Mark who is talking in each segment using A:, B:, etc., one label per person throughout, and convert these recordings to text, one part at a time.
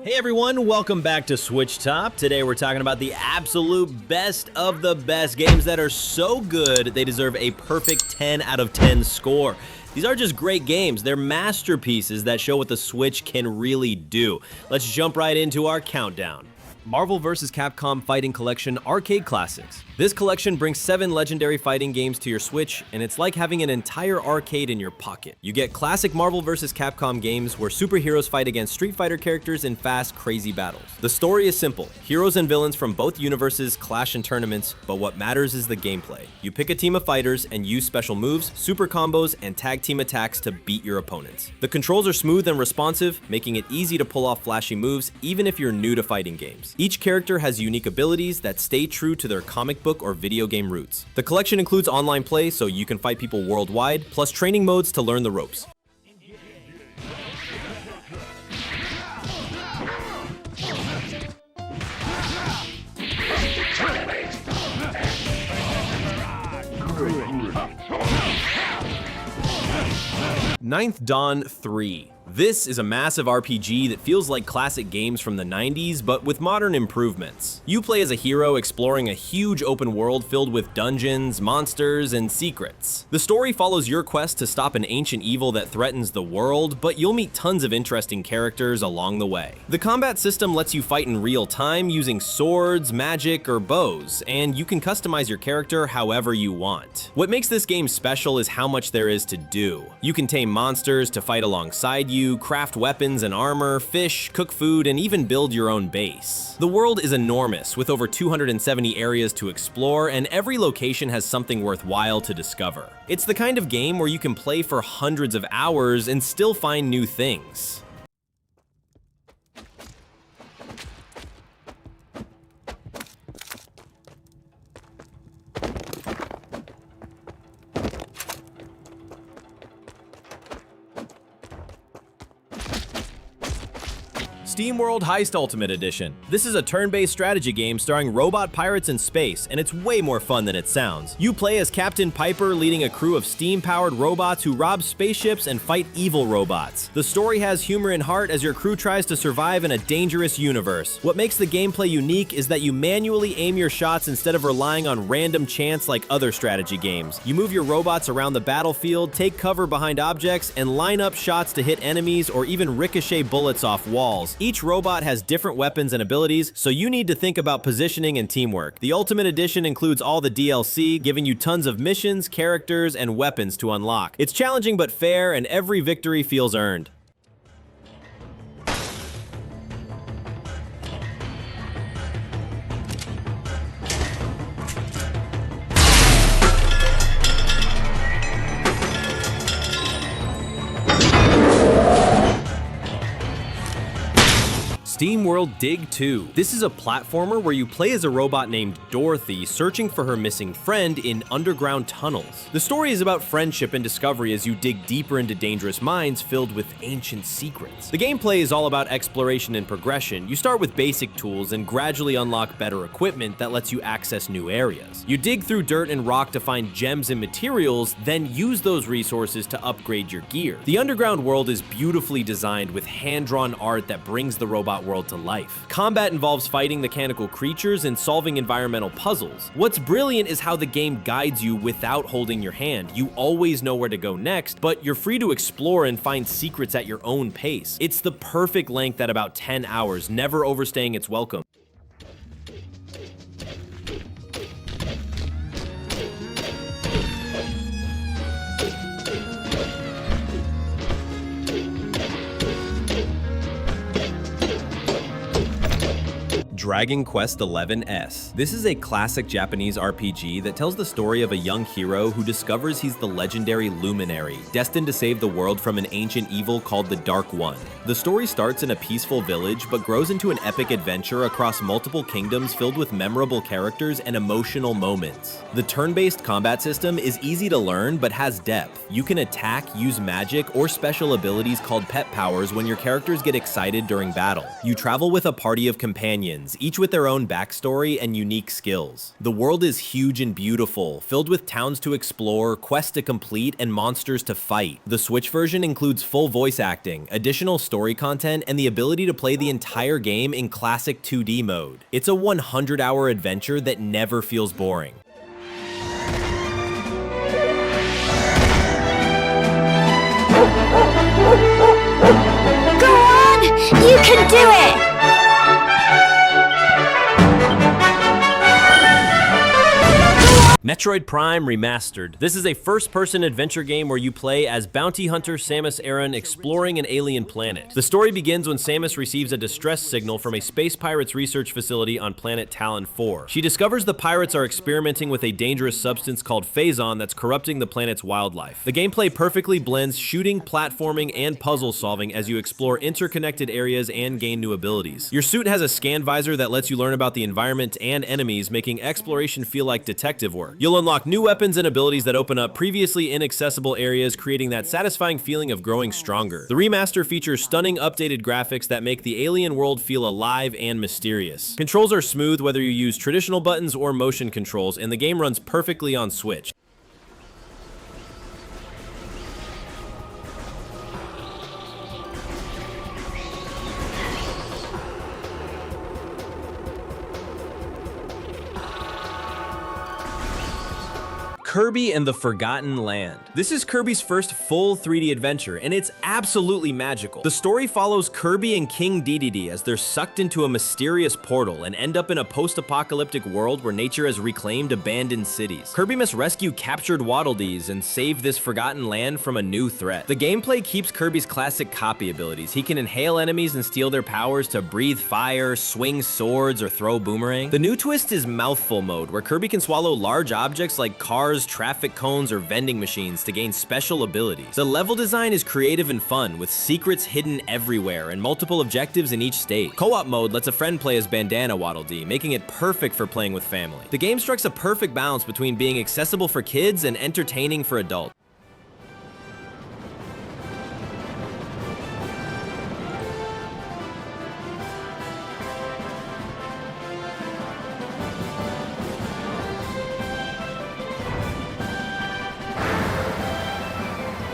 A: Hey everyone, welcome back to SwitchTop. Today we're talking about the absolute best of the best games that are so good they deserve a perfect 10 out of 10 score. These are just great games. They're masterpieces that show what the Switch can really do. Let's jump right into our countdown. Marvel vs. Capcom Fighting Collection Arcade Classics. This collection brings 7 legendary fighting games to your Switch, and it's like having an entire arcade in your pocket. You get classic Marvel vs. Capcom games where superheroes fight against Street Fighter characters in fast, crazy battles. The story is simple. Heroes and villains from both universes clash in tournaments, but what matters is the gameplay. You pick a team of fighters and use special moves, super combos, and tag team attacks to beat your opponents. The controls are smooth and responsive, making it easy to pull off flashy moves even if you're new to fighting games. Each character has unique abilities that stay true to their comic book or video game roots. The collection includes online play so you can fight people worldwide, plus training modes to learn the ropes. Ninth Dawn 3. This is a massive RPG that feels like classic games from the 90s, but with modern improvements. You play as a hero exploring a huge open world filled with dungeons, monsters, and secrets. The story follows your quest to stop an ancient evil that threatens the world, but you'll meet tons of interesting characters along the way. The combat system lets you fight in real time using swords, magic, or bows, and you can customize your character however you want. What makes this game special is how much there is to do. You can tame monsters to fight alongside you, craft weapons and armor, fish, cook food, and even build your own base. The world is enormous, with over 270 areas to explore, and every location has something worthwhile to discover. It's the kind of game where you can play for hundreds of hours and still find new things. SteamWorld Heist Ultimate Edition. This is a turn-based strategy game starring robot pirates in space, and it's way more fun than it sounds. You play as Captain Piper leading a crew of steam-powered robots who rob spaceships and fight evil robots. The story has humor and heart as your crew tries to survive in a dangerous universe. What makes the gameplay unique is that you manually aim your shots instead of relying on random chance like other strategy games. You move your robots around the battlefield, take cover behind objects, and line up shots to hit enemies or even ricochet bullets off walls. Each robot has different weapons and abilities, so you need to think about positioning and teamwork. The Ultimate Edition includes all the DLC, giving you tons of missions, characters, and weapons to unlock. It's challenging but fair, and every victory feels earned. SteamWorld Dig 2. This is a platformer where you play as a robot named Dorothy searching for her missing friend in underground tunnels. The story is about friendship and discovery as you dig deeper into dangerous mines filled with ancient secrets. The gameplay is all about exploration and progression. You start with basic tools and gradually unlock better equipment that lets you access new areas. You dig through dirt and rock to find gems and materials, then use those resources to upgrade your gear. The underground world is beautifully designed with hand-drawn art that brings the robot world to life. Combat involves fighting mechanical creatures and solving environmental puzzles. What's brilliant is how the game guides you without holding your hand. You always know where to go next, but you're free to explore and find secrets at your own pace. It's the perfect length at about 10 hours, never overstaying its welcome. Dragon Quest XI-S. This is a classic Japanese RPG that tells the story of a young hero who discovers he's the legendary Luminary, destined to save the world from an ancient evil called the Dark One. The story starts in a peaceful village, but grows into an epic adventure across multiple kingdoms filled with memorable characters and emotional moments. The turn-based combat system is easy to learn, but has depth. You can attack, use magic, or special abilities called pet powers when your characters get excited during battle. You travel with a party of companions, each with their own backstory and unique skills. The world is huge and beautiful, filled with towns to explore, quests to complete, and monsters to fight. The Switch version includes full voice acting, additional story story content and the ability to play the entire game in classic 2D mode. It's a 100-hour adventure that never feels boring.
B: Go on! You can do it!
A: Metroid Prime Remastered. This is a first-person adventure game where you play as bounty hunter Samus Aran exploring an alien planet. The story begins when Samus receives a distress signal from a space pirates research facility on planet Talon 4. She discovers the pirates are experimenting with a dangerous substance called Phazon that's corrupting the planet's wildlife. The gameplay perfectly blends shooting, platforming, and puzzle solving as you explore interconnected areas and gain new abilities. Your suit has a scan visor that lets you learn about the environment and enemies, making exploration feel like detective work. You'll unlock new weapons and abilities that open up previously inaccessible areas, creating that satisfying feeling of growing stronger. The remaster features stunning updated graphics that make the alien world feel alive and mysterious. Controls are smooth whether you use traditional buttons or motion controls, and the game runs perfectly on Switch. Kirby and the Forgotten Land. This is Kirby's first full 3D adventure, and it's absolutely magical. The story follows Kirby and King Dedede as they're sucked into a mysterious portal and end up in a post-apocalyptic world where nature has reclaimed abandoned cities. Kirby must rescue captured Waddle Dees and save this forgotten land from a new threat. The gameplay keeps Kirby's classic copy abilities. He can inhale enemies and steal their powers to breathe fire, swing swords, or throw boomerang. The new twist is Mouthful Mode, where Kirby can swallow large objects like cars, traffic cones, or vending machines to gain special abilities. The level design is creative and fun, with secrets hidden everywhere and multiple objectives in each state. Co-op mode lets a friend play as Bandana Waddle Dee, making it perfect for playing with family. The game strikes a perfect balance between being accessible for kids and entertaining for adults.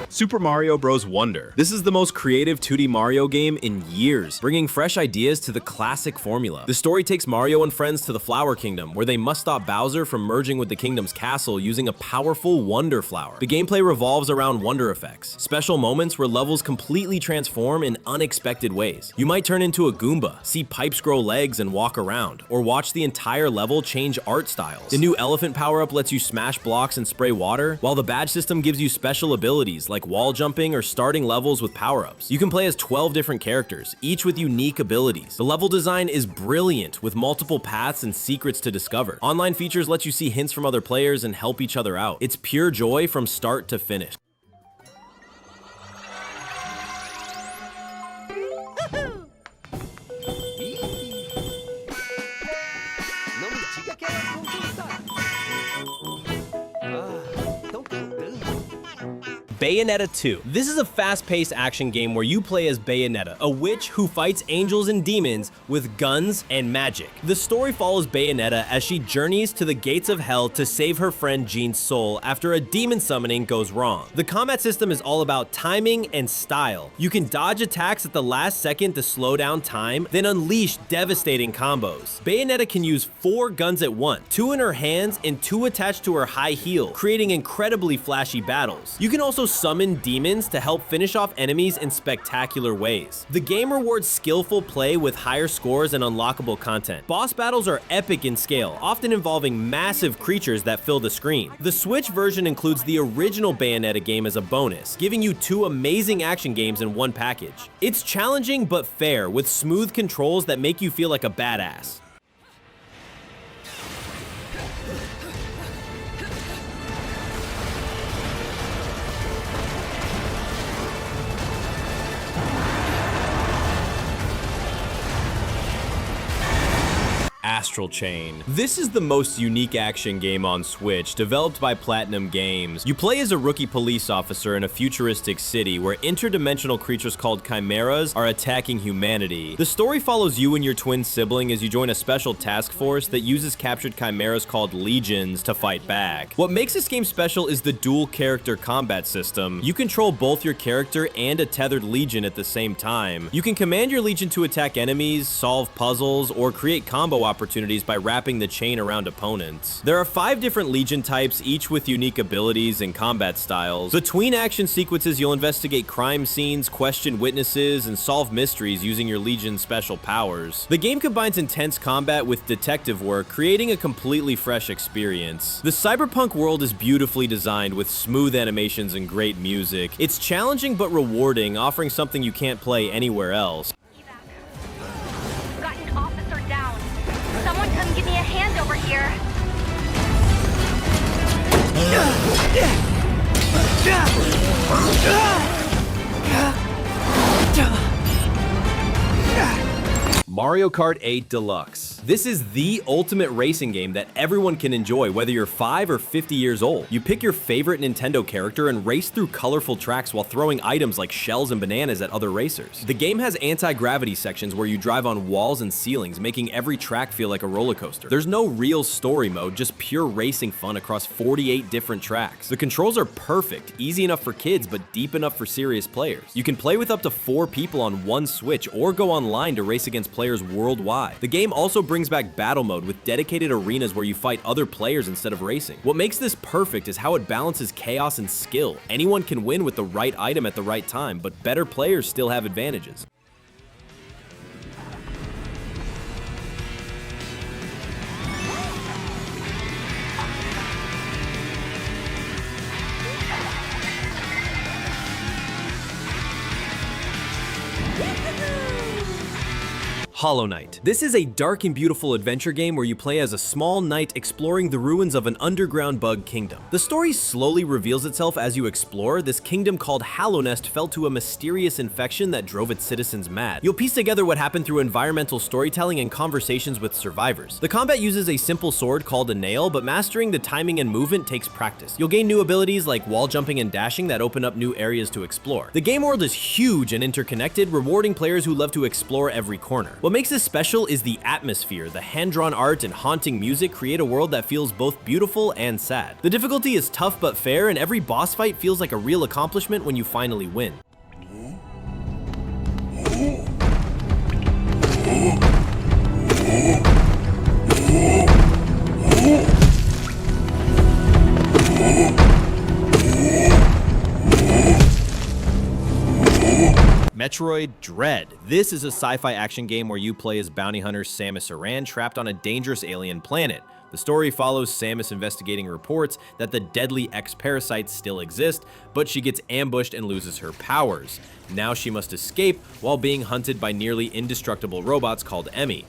A: Super Mario Bros. Wonder. This is the most creative 2D Mario game in years, bringing fresh ideas to the classic formula. The story takes Mario and friends to the Flower Kingdom, where they must stop Bowser from merging with the kingdom's castle using a powerful Wonder Flower. The gameplay revolves around wonder effects, special moments where levels completely transform in unexpected ways. You might turn into a Goomba, see pipes grow legs and walk around, or watch the entire level change art styles. The new elephant power-up lets you smash blocks and spray water, while the badge system gives you special abilities like wall jumping or starting levels with power-ups. You can play as 12 different characters, each with unique abilities. The level design is brilliant, with multiple paths and secrets to discover. Online features let you see hints from other players and help each other out. It's pure joy from start to finish. Bayonetta 2. This is a fast-paced action game where you play as Bayonetta, a witch who fights angels and demons with guns and magic. The story follows Bayonetta as she journeys to the gates of hell to save her friend Jean's soul after a demon summoning goes wrong. The combat system is all about timing and style. You can dodge attacks at the last second to slow down time, then unleash devastating combos. Bayonetta can use 4 guns at once, 2 in her hands and 2 attached to her high heel, creating incredibly flashy battles. You can also summon demons to help finish off enemies in spectacular ways. The game rewards skillful play with higher scores and unlockable content. Boss battles are epic in scale, often involving massive creatures that fill the screen. The Switch version includes the original Bayonetta game as a bonus, giving you 2 amazing action games in one package. It's challenging but fair, with smooth controls that make you feel like a badass. Astral Chain. This is the most unique action game on Switch, developed by Platinum Games. You play as a rookie police officer in a futuristic city where interdimensional creatures called chimeras are attacking humanity. The story follows you and your twin sibling as you join a special task force that uses captured chimeras called legions to fight back. What makes this game special is the dual character combat system. You control both your character and a tethered legion at the same time. You can command your legion to attack enemies, solve puzzles, or create combo opportunities by wrapping the chain around opponents. There are 5 different legion types, each with unique abilities and combat styles. Between action sequences, you'll investigate crime scenes, question witnesses, and solve mysteries using your legion's special powers. The game combines intense combat with detective work, creating a completely fresh experience. The cyberpunk world is beautifully designed with smooth animations and great music. It's challenging but rewarding, offering something you can't play anywhere else.
B: Got an officer down. Someone come give me a hand over here.
A: Mario Kart 8 Deluxe. This is the ultimate racing game that everyone can enjoy, whether you're 5 or 50 years old. You pick your favorite Nintendo character and race through colorful tracks while throwing items like shells and bananas at other racers. The game has anti-gravity sections where you drive on walls and ceilings, making every track feel like a roller coaster. There's no real story mode, just pure racing fun across 48 different tracks. The controls are perfect, easy enough for kids, but deep enough for serious players. You can play with up to 4 people on one Switch or go online to race against players worldwide. The game also brings back battle mode with dedicated arenas where you fight other players instead of racing. What makes this perfect is how it balances chaos and skill. Anyone can win with the right item at the right time, but better players still have advantages. Hollow Knight. This is a dark and beautiful adventure game where you play as a small knight exploring the ruins of an underground bug kingdom. The story slowly reveals itself as you explore. This kingdom called Hallownest fell to a mysterious infection that drove its citizens mad. You'll piece together what happened through environmental storytelling and conversations with survivors. The combat uses a simple sword called a nail, but mastering the timing and movement takes practice. You'll gain new abilities like wall jumping and dashing that open up new areas to explore. The game world is huge and interconnected, rewarding players who love to explore every corner. What makes this special is the atmosphere. The hand-drawn art and haunting music create a world that feels both beautiful and sad. The difficulty is tough but fair, and every boss fight feels like a real accomplishment when you finally win. Metroid Dread. This is a sci-fi action game where you play as bounty hunter Samus Aran trapped on a dangerous alien planet. The story follows Samus investigating reports that the deadly X-parasites still exist, but she gets ambushed and loses her powers. Now she must escape while being hunted by nearly indestructible robots called Emmy.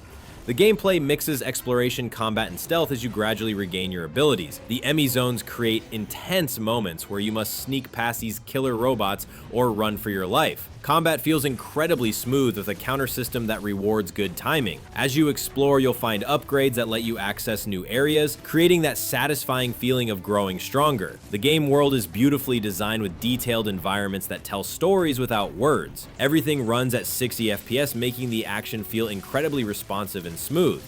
A: The gameplay mixes exploration, combat, and stealth as you gradually regain your abilities. The Emmy zones create intense moments where you must sneak past these killer robots or run for your life. Combat feels incredibly smooth with a counter system that rewards good timing. As you explore, you'll find upgrades that let you access new areas, creating that satisfying feeling of growing stronger. The game world is beautifully designed with detailed environments that tell stories without words. Everything runs at 60 FPS, making the action feel incredibly responsive and smooth.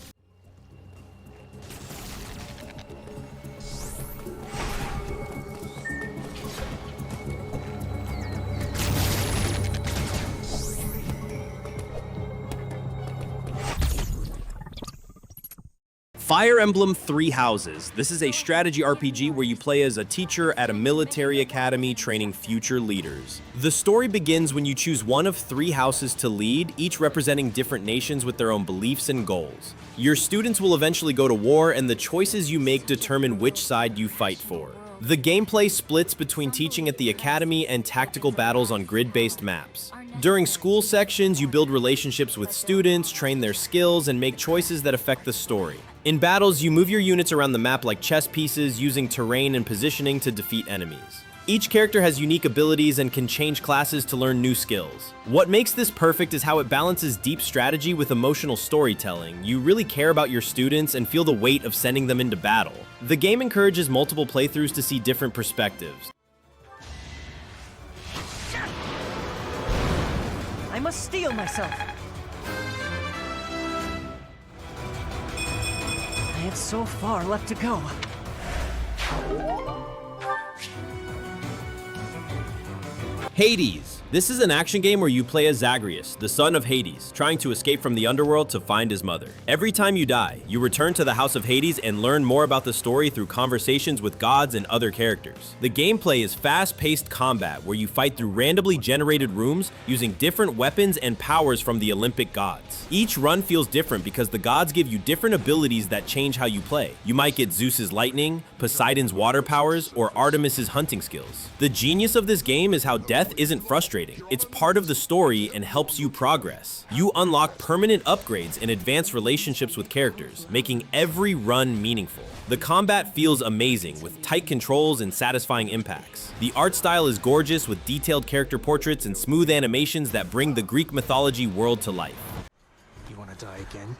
A: Fire Emblem Three Houses. This is a strategy RPG where you play as a teacher at a military academy training future leaders. The story begins when you choose one of 3 houses to lead, each representing different nations with their own beliefs and goals. Your students will eventually go to war, and the choices you make determine which side you fight for. The gameplay splits between teaching at the academy and tactical battles on grid-based maps. During school sections, you build relationships with students, train their skills, and make choices that affect the story. In battles, you move your units around the map like chess pieces, using terrain and positioning to defeat enemies. Each character has unique abilities and can change classes to learn new skills. What makes this perfect is how it balances deep strategy with emotional storytelling. You really care about your students and feel the weight of sending them into battle. The game encourages multiple playthroughs to see different perspectives.
C: I must steel myself. I have so far left to go.
A: Hades. This is an action game where you play as Zagreus, the son of Hades, trying to escape from the underworld to find his mother. Every time you die, you return to the House of Hades and learn more about the story through conversations with gods and other characters. The gameplay is fast-paced combat where you fight through randomly generated rooms using different weapons and powers from the Olympic gods. Each run feels different because the gods give you different abilities that change how you play. You might get Zeus's lightning, Poseidon's water powers, or Artemis's hunting skills. The genius of this game is how death isn't frustrating. It's part of the story and helps you progress. You unlock permanent upgrades and advance relationships with characters, making every run meaningful. The combat feels amazing with tight controls and satisfying impacts. The art style is gorgeous with detailed character portraits and smooth animations that bring the Greek mythology world to life.
D: You wanna die again?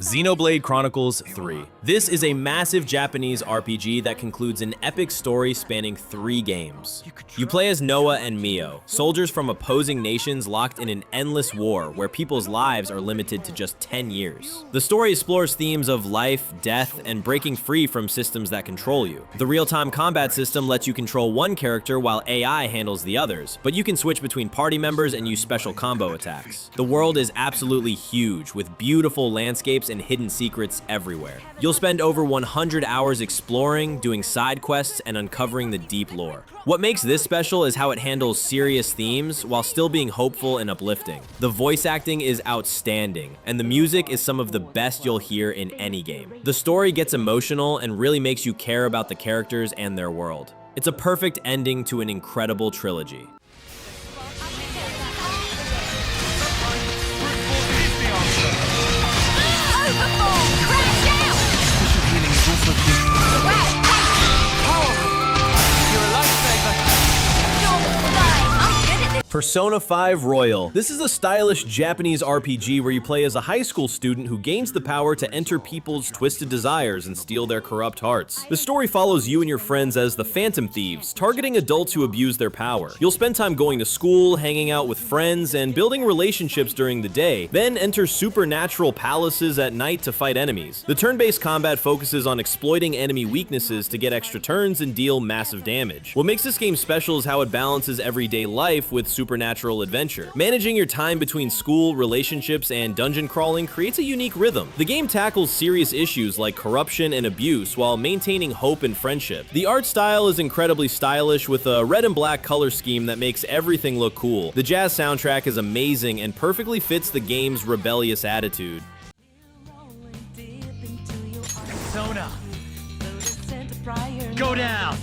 A: Xenoblade Chronicles 3. This is a massive Japanese RPG that concludes an epic story spanning 3 games. You play as Noah and Mio, soldiers from opposing nations locked in an endless war where people's lives are limited to just 10 years. The story explores themes of life, death, and breaking free from systems that control you. The real-time combat system lets you control one character while AI handles the others, but you can switch between party members and use special combo attacks. The world is absolutely huge, with beautiful landscapes and hidden secrets everywhere. You'll spend over 100 hours exploring, doing side quests, and uncovering the deep lore. What makes this special is how it handles serious themes while still being hopeful and uplifting. The voice acting is outstanding, and the music is some of the best you'll hear in any game. The story gets emotional and really makes you care about the characters and their world. It's a perfect ending to an incredible trilogy. Persona 5 Royal. This is a stylish Japanese RPG where you play as a high school student who gains the power to enter people's twisted desires and steal their corrupt hearts. The story follows you and your friends as the Phantom Thieves, targeting adults who abuse their power. You'll spend time going to school, hanging out with friends, and building relationships during the day, then enter supernatural palaces at night to fight enemies. The turn-based combat focuses on exploiting enemy weaknesses to get extra turns and deal massive damage. What makes this game special is how it balances everyday life with supernatural adventure. Managing your time between school, relationships, and dungeon crawling creates a unique rhythm. The game tackles serious issues like corruption and abuse while maintaining hope and friendship. The art style is incredibly stylish with a red and black color scheme that makes everything look cool. The jazz soundtrack is amazing and perfectly fits the game's rebellious attitude.
D: Persona! Go down!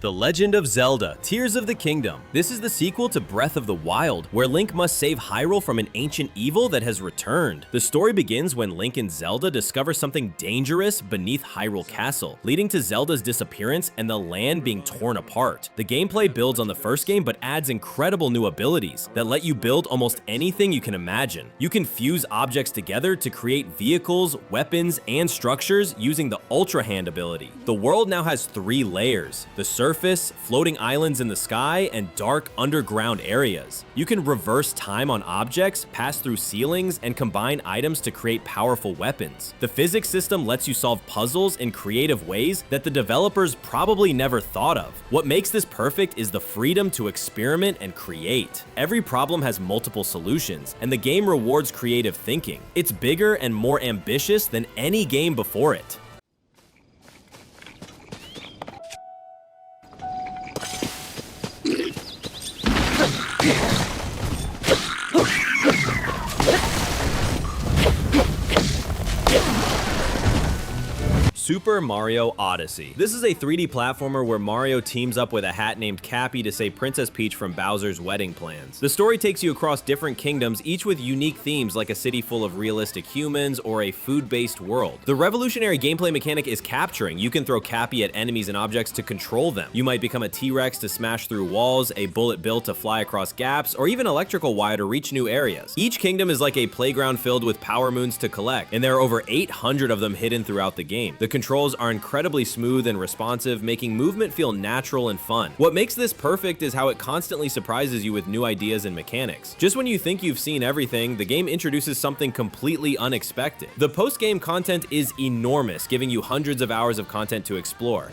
A: The Legend of Zelda: Tears of the Kingdom. This is the sequel to Breath of the Wild, where Link must save Hyrule from an ancient evil that has returned. The story begins when Link and Zelda discover something dangerous beneath Hyrule Castle, leading to Zelda's disappearance and the land being torn apart. The gameplay builds on the first game but adds incredible new abilities that let you build almost anything you can imagine. You can fuse objects together to create vehicles, weapons, and structures using the Ultra Hand ability. The world now has 3 layers: the surface, floating islands in the sky, and dark underground areas. You can reverse time on objects, pass through ceilings, and combine items to create powerful weapons. The physics system lets you solve puzzles in creative ways that the developers probably never thought of. What makes this perfect is the freedom to experiment and create. Every problem has multiple solutions, and the game rewards creative thinking. It's bigger and more ambitious than any game before it. Super Mario Odyssey. This is a 3D platformer where Mario teams up with a hat named Cappy to save Princess Peach from Bowser's wedding plans. The story takes you across different kingdoms, each with unique themes like a city full of realistic humans or a food-based world. The revolutionary gameplay mechanic is capturing. You can throw Cappy at enemies and objects to control them. You might become a T-Rex to smash through walls, a bullet bill to fly across gaps, or even electrical wire to reach new areas. Each kingdom is like a playground filled with power moons to collect, and there are over 800 of them hidden throughout the game. The controls are incredibly smooth and responsive, making movement feel natural and fun. What makes this perfect is how it constantly surprises you with new ideas and mechanics. Just when you think you've seen everything, the game introduces something completely unexpected. The post-game content is enormous, giving you hundreds of hours of content to explore.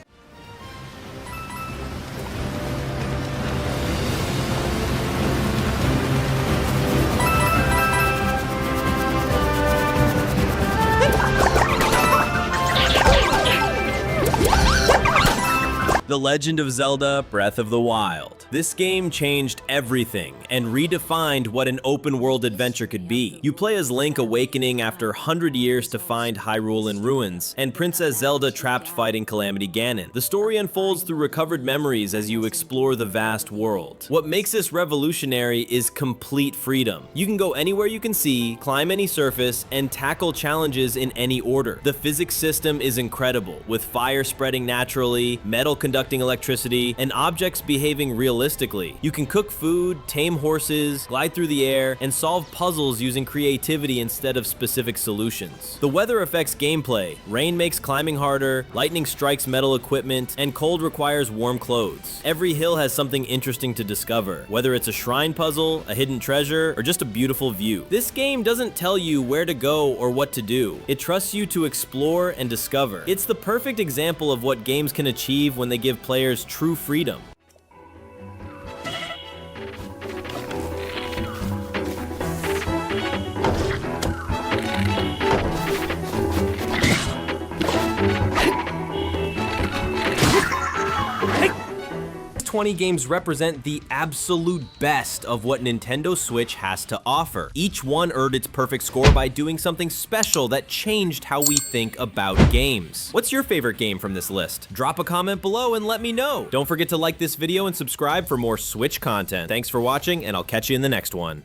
A: The Legend of Zelda: Breath of the Wild. This game changed everything and redefined what an open-world adventure could be. You play as Link awakening after 100 years to find Hyrule in ruins, and Princess Zelda trapped fighting Calamity Ganon. The story unfolds through recovered memories as you explore the vast world. What makes this revolutionary is complete freedom. You can go anywhere you can see, climb any surface, and tackle challenges in any order. The physics system is incredible, with fire spreading naturally, metal conducting electricity, and objects behaving realistically. You can cook food, tame horses, glide through the air, and solve puzzles using creativity instead of specific solutions. The weather affects gameplay. Rain makes climbing harder, lightning strikes metal equipment, and cold requires warm clothes. Every hill has something interesting to discover, whether it's a shrine puzzle, a hidden treasure, or just a beautiful view. This game doesn't tell you where to go or what to do. It trusts you to explore and discover. It's the perfect example of what games can achieve when they give players true freedom. 20 games represent the absolute best of what Nintendo Switch has to offer. Each one earned its perfect score by doing something special that changed how we think about games. What's your favorite game from this list? Drop a comment below and let me know. Don't forget to like this video and subscribe for more Switch content. Thanks for watching, and I'll catch you in the next one.